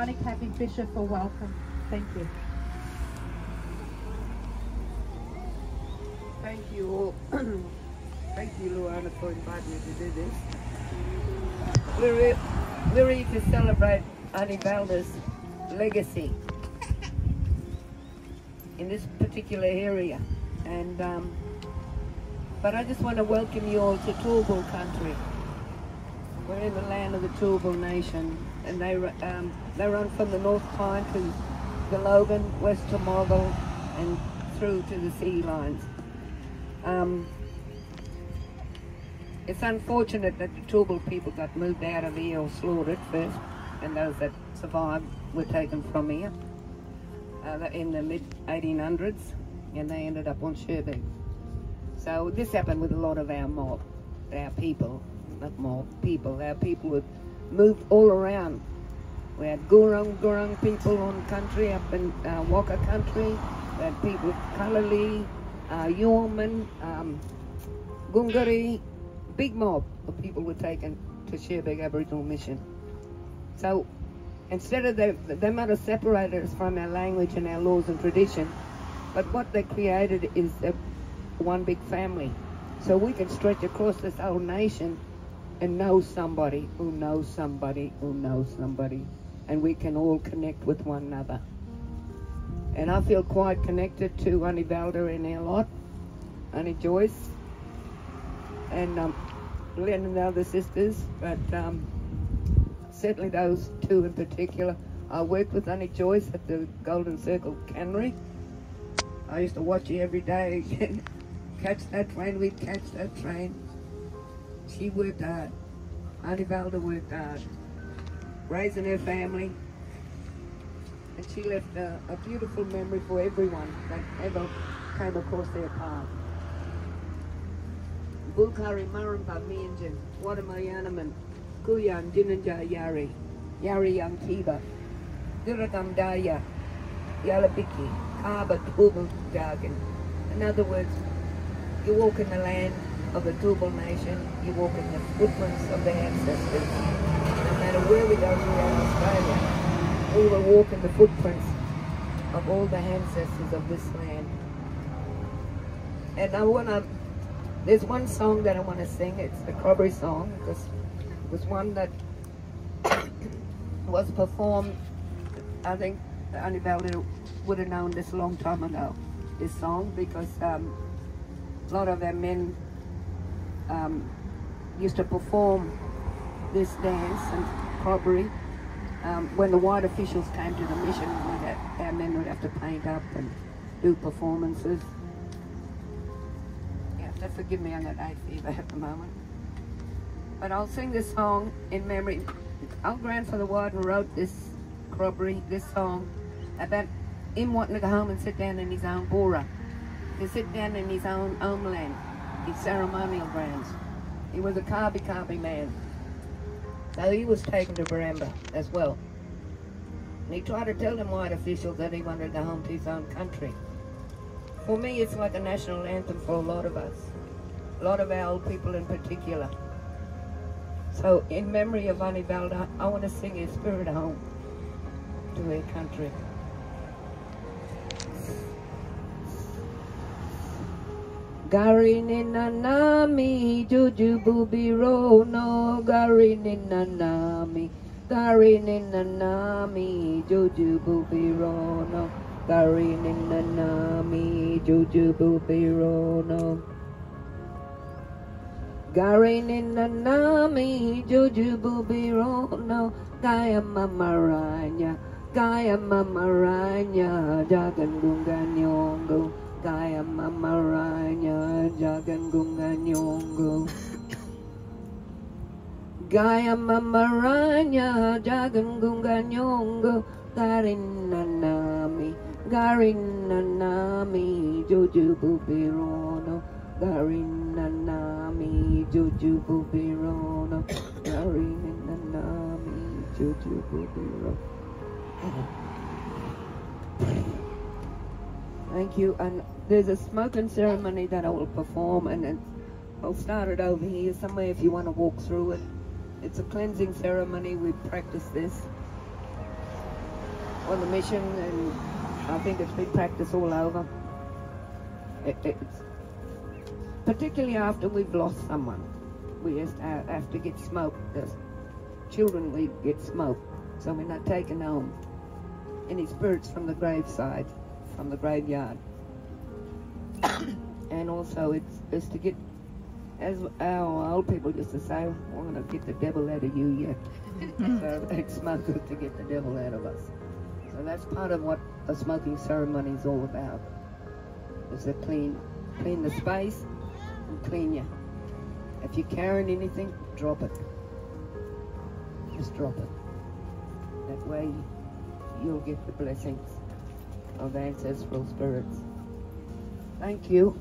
Aunty Kathy Fisher for welcome. Thank you. Thank you all. Thank you, Luana, for inviting me to do this. We're here to celebrate Aunty Valda's legacy in this particular area. And but I just want to welcome you all to Turrbal country. We're in the land of the Turrbal Nation, and they run from the North Pine to the Logan, west to Moggle, and through to the sea lines. It's unfortunate that the Turrbal people got moved out of here or slaughtered first, and those that survived were taken from here in the mid-1800s, and they ended up on Sherbrooke. So this happened with a lot of our mob, our people, not mob, people. Our people were moved all around. We had Gurung people on country up in Waka country. We had people of Kalali, Yorman, Gungari. Big mob of people were taken to Sherbrooke Aboriginal Mission. So instead of they might have separated us from our language and our laws and tradition, but what they created is one big family. So we can stretch across this whole nation and know somebody who knows somebody who knows somebody, and we can all connect with one another. And I feel quite connected to Aunty Valda in our lot, Aunty Joyce, and Len and the other sisters, but certainly those two in particular. I worked with Aunty Joyce at the Golden Circle Cannery. I used to watch her every day. Catch that train, we'd catch that train. She worked hard. Aunty Valda worked hard, raising her family, and she left a beautiful memory for everyone that ever came across their path. Bulkari Marimba Mianjan, Wadamayanaman, Kuyan Dinanja Yari, Yari Yankiba, Diragam Daya, Yalabiki, Kaba Turrbal Jargon. In other words, you walk in the land of the Turrbal Nation, you walk in the footprints of their ancestors. No matter where we go throughout Australia, we will walk in the footprints of all the ancestors of this land. And there's one song that I want to sing. It's the Crobbery song, because it was one that was performed. I think Aunty Valda would have known this a long time ago, this song, because a lot of our men used to perform this dance and crobbery. When the white officials came to the mission, our men would have to paint up and do performances. Forgive me, I'm at hay fever at the moment. But I'll sing this song in memory. Our grandfather Warden wrote this crobbery, this song, about him wanting to go home and sit down in his own bora, to sit down in his own homeland, his ceremonial grounds. He was a Kabi man. So he was taken to Baramba as well. And he tried to tell them white officials that he wanted to go home to his own country. For me, it's like a national anthem for a lot of us. A lot of our old people in particular. So in memory of Aunty Valda, I want to sing her spirit home to her country. Gari ninanami, juju bubiro no. Gari ninanami, juju bubiro no. Gari ninanami, juju bubiro no. Gari ninanami, juju bubiro no. Gaya mamaranya, jagan gunganyongo. Gaya mamaranya, jagan gunganyongo. Gaya mamaranya, jagan gunganyongo. Garinanami, juju bubirono. Garinanami, juju bubirono. Garinanami, juju bubirono. Thank you. And there's a smoking ceremony that I will perform, and then I'll start it over here somewhere if you want to walk through it. It's a cleansing ceremony. We practice this. on the mission, and I think it's been practiced all over. It's particularly after we've lost someone. We just have to get smoked. The children, we get smoked, so we're not taking home any spirits from the graveside, from the graveyard. And also it's to get, as our old people used to say, we're going to get the devil out of you yet. So they smoke us to get the devil out of us. So that's part of what a smoking ceremony is all about. Is to clean the space and clean you. If you're carrying anything, drop it. Just drop it. That way you'll get the blessings of ancestral spirits. Thank you.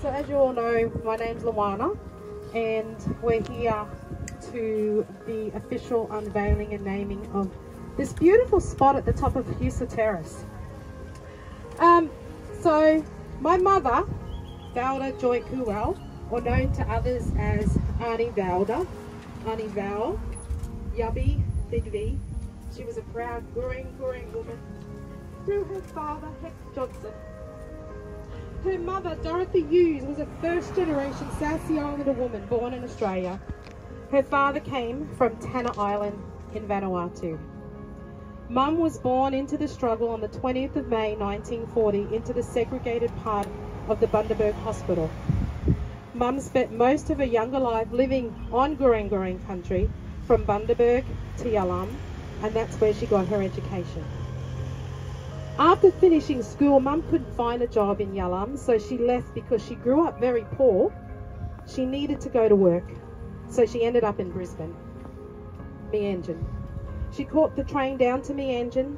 So as you all know, my name's Luana, and we're here to the official unveiling and naming of this beautiful spot at the top of Husa Terrace. So my mother, Valda Joy Kuwel, or known to others as Aunty Valda, Aunty Val, Yubby, Big V, she was a proud Gurung woman through her father, Hex Johnson. Her mother, Dorothy Hughes, was a first-generation Sassy Islander woman born in Australia. Her father came from Tanna Island in Vanuatu. Mum was born into the struggle on the 20th of May 1940 into the segregated part of the Bundaberg Hospital. Mum spent most of her younger life living on Gurung country from Bundaberg to Yalam, and that's where she got her education. After finishing school, Mum couldn't find a job in Yalam, so she left because she grew up very poor. She needed to go to work, so she ended up in Brisbane, Meanjin. She caught the train down to Meanjin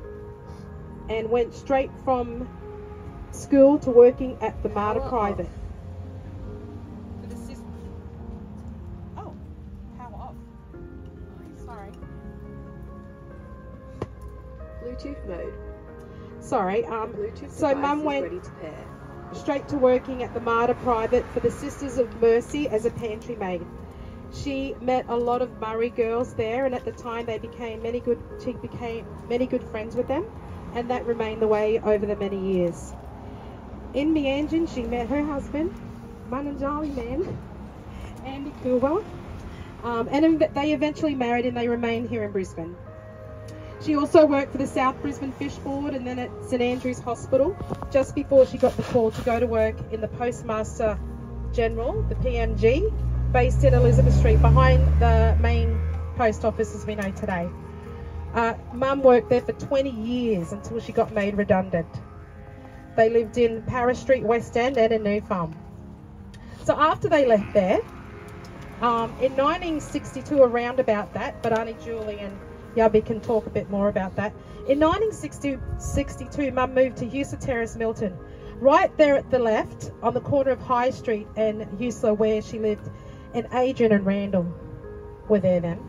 and went straight from school to working at the Marta Private. Oh, power off. Sorry. Bluetooth mode. Sorry, Bluetooth so Mum went ready to pair. straight to working at the Marta Private for the Sisters of Mercy as a pantry maid. She met a lot of Murray girls there, and at the time she became many good friends with them, and that remained the way over the many years. In Meanjin, she met her husband, Mananjali man, Andy Kuwa, and they eventually married, and they remained here in Brisbane. She also worked for the South Brisbane Fish Board and then at St Andrew's Hospital just before she got the call to go to work in the Postmaster General, the PMG, based in Elizabeth Street behind the main post office as we know today. Mum worked there for 20 years until she got made redundant. They lived in Paris Street, West End, and in New Farm. So after they left there, in 1962, around about that, but Aunty Julie and Yubby can talk a bit more about that. In 1962, Mum moved to Husa Terrace, Milton. Right there at the left, on the corner of High Street and Husa, where she lived, and Adrian and Randall were there then.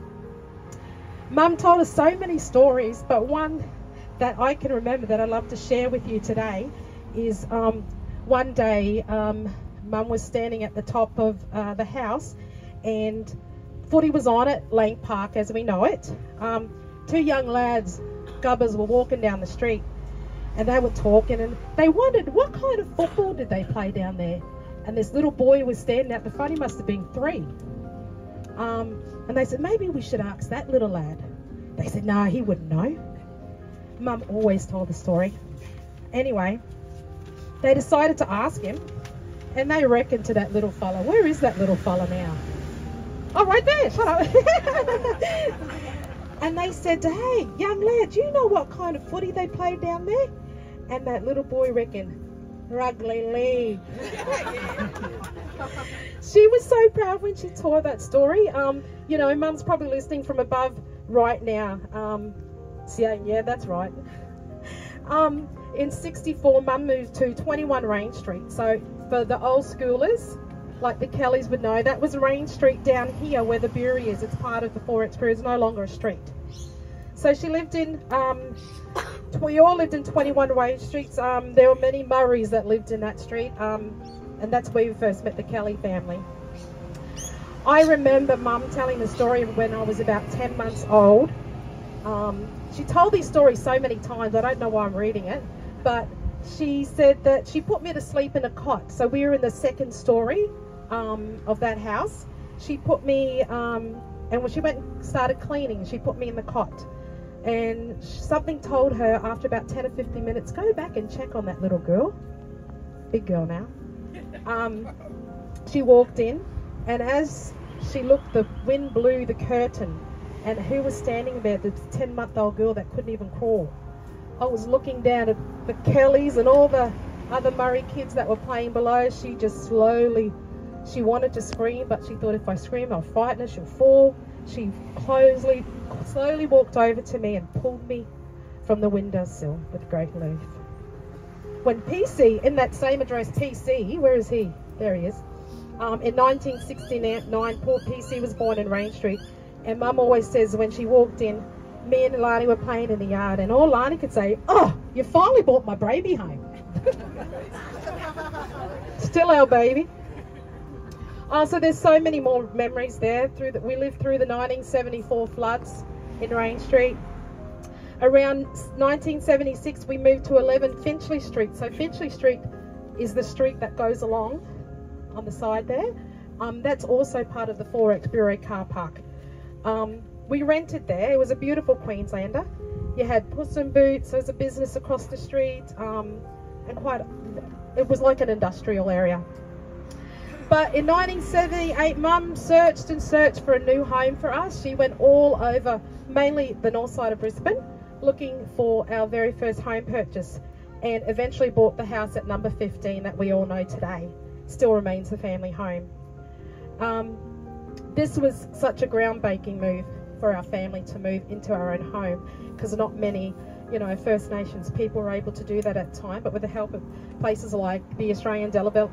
Mum told us so many stories, but one that I can remember that I'd love to share with you today is one day Mum was standing at the top of the house, and footy was on at Lang Park as we know it. Two young lads, gubbers, were walking down the street, and they were talking, and they wondered what kind of football did they play down there. And this little boy was standing at the front. He must have been 3. And they said, maybe we should ask that little lad. They said, no, he wouldn't know. Mum always told the story. Anyway, they decided to ask him, and they reckoned to that little fella. Where is that little fella now? Oh, right there, shut up. And they said, hey, young lad, do you know what kind of footy they played down there? And that little boy reckoned, rugby league. She was so proud when she told that story. You know, Mum's probably listening from above right now. Saying, yeah, that's right. In 64, Mum moved to 21 Range Street. So for the old schoolers, like the Kellys would know, that was Range Street down here where the brewery is. It's part of the Forex Brewery. It's no longer a street. So she lived in, we all lived in 21 Range Streets. There were many Murrays that lived in that street. And that's where we first met the Kelly family. I remember Mum telling the story when I was about 10 months old. She told these stories so many times, I don't know why I'm reading it, but she said that she put me to sleep in a cot. So we were in the second story of that house. She put me, and when she went and started cleaning, she put me in the cot. And something told her after about 10 or 15 minutes, go back and check on that little girl. Big girl now. She walked in, and as she looked, the wind blew the curtain, and who was standing there? The 10-month-old girl that couldn't even crawl. I was looking down at the Kellys and all the other Murray kids that were playing below. She just slowly, she wanted to scream, but she thought if I scream, I'll frighten her, she'll fall. She slowly walked over to me and pulled me from the windowsill with great relief. When PC, in that same address, PC, where is he? There he is. In 1969, poor PC was born in Range Street. And Mum always says when she walked in, me and Lani were playing in the yard, and all Lani could say, oh, you finally brought my baby home. Still our baby. So there's so many more memories there. We lived through the 1974 floods in Range Street. Around 1976, we moved to 11 Finchley Street. So Finchley Street is the street that goes along on the side there. That's also part of the Forex Bureau car park. We rented there. It was a beautiful Queenslander. You had Puss in Boots. There was a business across the street, and it was like an industrial area. But in 1978, Mum searched and searched for a new home for us. She went all over, mainly the north side of Brisbane, looking for our very first home purchase, and eventually bought the house at number 15 that we all know today. Still remains the family home. This was such a groundbreaking move for our family to move into our own home, because not many, you know, First Nations people were able to do that at the time, but with the help of places like the Australian Development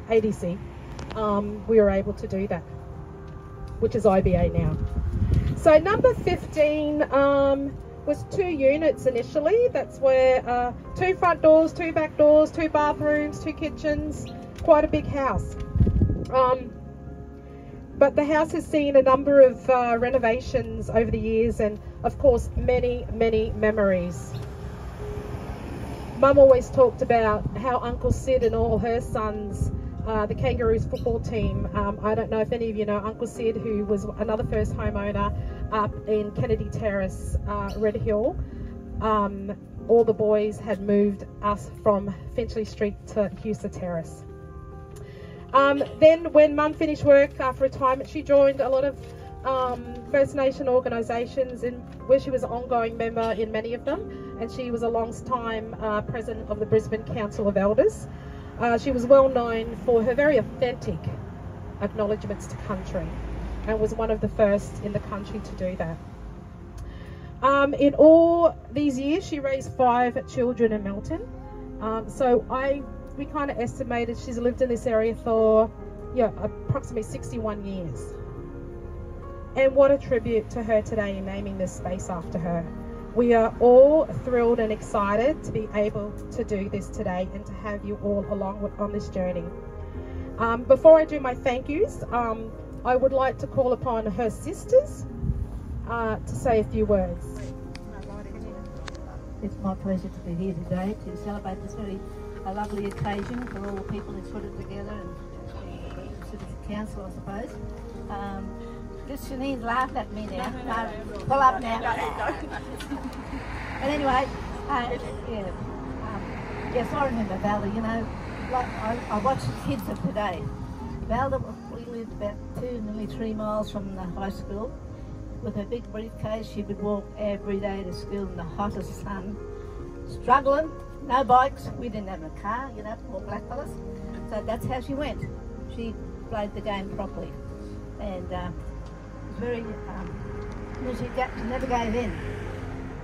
ADC, we were able to do that, which is IBA now. So number 15 was 2 units initially. That's where 2 front doors, 2 back doors, 2 bathrooms, 2 kitchens, quite a big house. But the house has seen a number of renovations over the years, and of course many, many memories. Mum always talked about how Uncle Sid and all her sons, the Kangaroos football team, I don't know if any of you know Uncle Sid, who was another first homeowner up in Kennedy Terrace, Red Hill. All the boys had moved us from Finchley Street to Husa Terrace. Then when Mum finished work after retirement, she joined a lot of First Nation organisations where she was an ongoing member in many of them, and she was a long-time president of the Brisbane Council of Elders. She was well known for her very authentic acknowledgements to country, and was one of the first in the country to do that. In all these years, she raised 5 children in Melton. We kind of estimated she's lived in this area for approximately 61 years. And what a tribute to her today in naming this space after her. We are all thrilled and excited to be able to do this today and to have you all along on this journey. Before I do my thank yous, I would like to call upon her sisters to say a few words. It's my pleasure to be here today to celebrate this very lovely occasion for all the people who put it together, and the council, I suppose. Just Shanine's laughing at me now. No, pull up now. But anyway, yes, I remember Valda. You know, like I watched the kids of today. Valda, we lived about 2, nearly 3 miles from the high school. With her big briefcase, she would walk every day to school in the hottest sun, struggling. No bikes, we didn't have a car, you know, poor black fellas. So that's how she went. She played the game properly, and was very. She never gave in.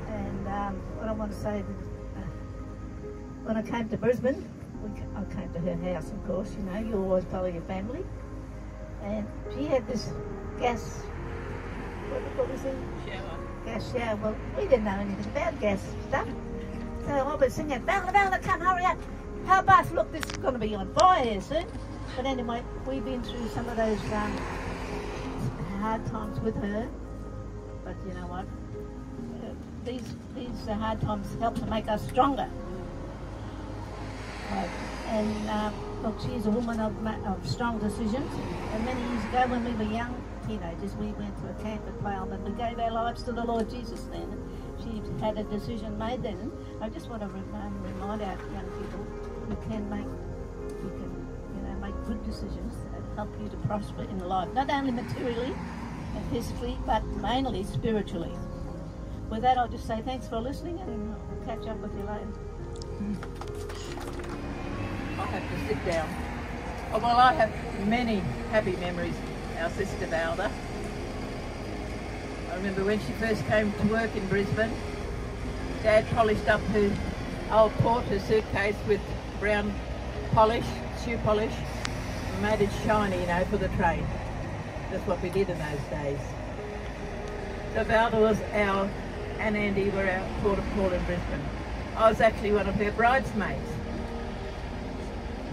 And what I want to say, when I came to Brisbane, I came to her house, of course. You know, you always follow your family, and she had this gas. What was it? Shower. Gas shower. Well, we didn't know anything about gas stuff. So I was singing, Valda, Valda, come, hurry up. How about, look, this is going to be on fire here soon. But anyway, we've been through some of those hard times with her. But you know what? These hard times help to make us stronger. And look, she's a woman of strong decisions. And many years ago when we were young, teenagers, we went to a camp at Palm and we gave our lives to the Lord Jesus then. She had a decision made then. I just want to remind our young people, you can make good decisions that help you to prosper in life, not only materially and physically, but mainly spiritually. With that, I'll just say thanks for listening, and I'll catch up with you later. I'll have to sit down. Oh, well, I have many happy memories of our sister Valda. I remember when she first came to work in Brisbane, Dad polished up her old porter suitcase with brown polish, shoe polish, and made it shiny, you know, for the train. That's what we did in those days. So Valda was and Andy were our port of call in Brisbane. I was actually one of her bridesmaids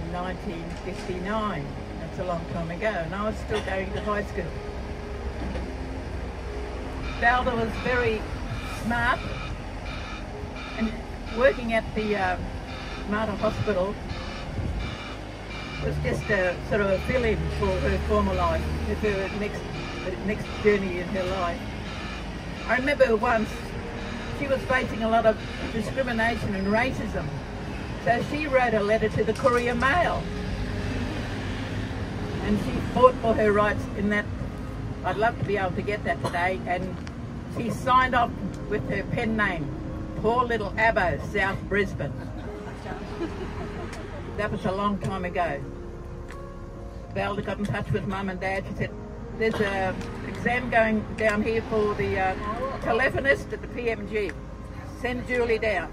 in 1959. That's a long time ago, and I was still going to high school. Valda was very smart, and working at the Mater Hospital was just a sort of a fill-in for her former life, for her next journey in her life. I remember once she was facing a lot of discrimination and racism, so she wrote a letter to the Courier Mail, and she fought for her rights in that. I'd love to be able to get that today, and she signed off with her pen name, Poor Little Abbo, South Brisbane. That was a long time ago. Valda got in touch with Mum and Dad. She said, there's an exam going down here for the telephonist at the PMG. Send Julie down.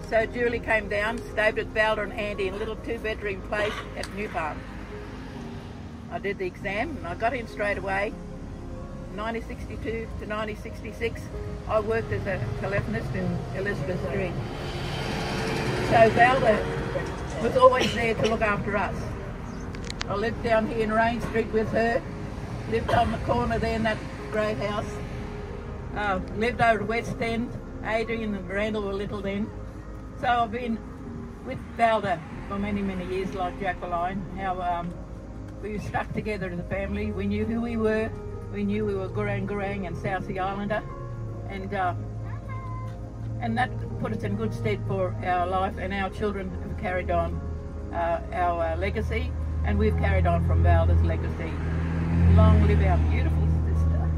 So Julie came down, stayed with Valda and Andy in a little 2-bedroom place at New Farm. I did the exam and I got in straight away. 1962 to 1966, I worked as a telephonist in Elizabeth Street. So Valda was always there to look after us. I lived down here in Rain Street with her, lived on the corner there in that grey house, lived over at West End. Adrian and Randall were little then. So I've been with Valda for many, many years, like Jacqueline, how we stuck together as a family. We knew who we were. We knew we were Gurang and South Sea Islander, and that put us in good stead for our life, and our children have carried on our legacy, and we've carried on from Valda's legacy. Long live our beautiful sister.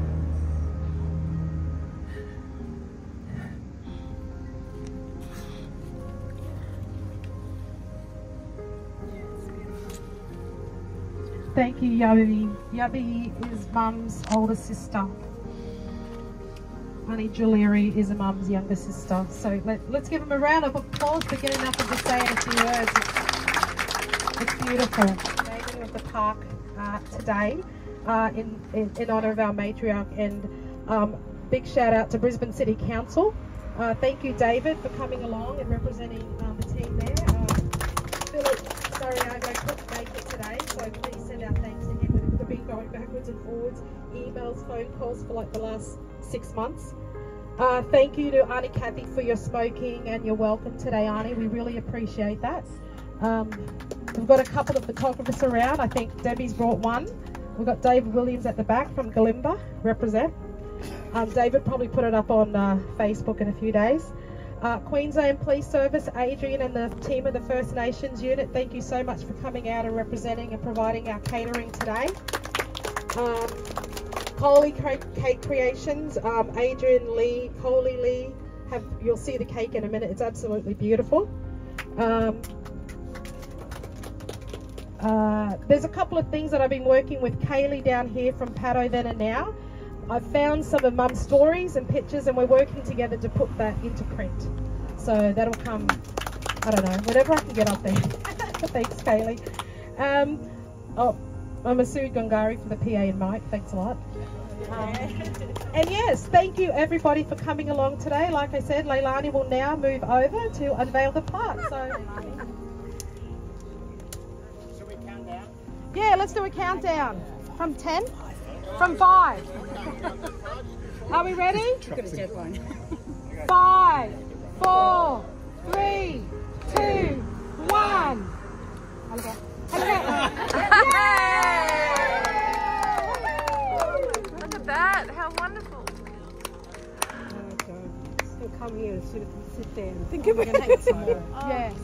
Thank you, Yubby. Yubby is Mum's older sister. Aunty Julieri is a Mum's younger sister. So let's give them a round of applause for getting up and just saying a few words. It's beautiful. Naming of the park today in honour of our matriarch, and big shout out to Brisbane City Council. Thank you, David, for coming along and representing the team there. Philip, sorry, I couldn't make it today, so please send our thanks to him. We've been going backwards and forwards, emails, phone calls for like the last 6 months. Thank you to Aunty Kathy for your smoking and your welcome today, Aunty. We really appreciate that. We've got a couple of photographers around. I think Debbie's brought one. We've got David Williams at the back from Galimba, represent. David probably put it up on Facebook in a few days. Queensland Police Service, Adrian and the team of the First Nations unit, thank you so much for coming out and representing and providing our catering today. Coley Cake Creations, Adrian Lee, Coley Lee, you'll see the cake in a minute, it's absolutely beautiful. There's a couple of things that I've been working with Kaylee down here from Pato Then and Now. I've found some of Mum's stories and pictures, and we're working together to put that into print. So that'll come, I don't know, whenever I can get up there. Thanks, Kaylee. Oh, I'm Masood Gongari from the PA and Mike. Thanks a lot. And yes, thank you everybody for coming along today. Like I said, Leilani will now move over to unveil the part. So, Shall we count down? yeah, let's do a countdown. From 10? From 5. Are we ready? 5, 4, 3, 2, 1. Look at that, how wonderful. So come here and sit there and think about it some more. Yes.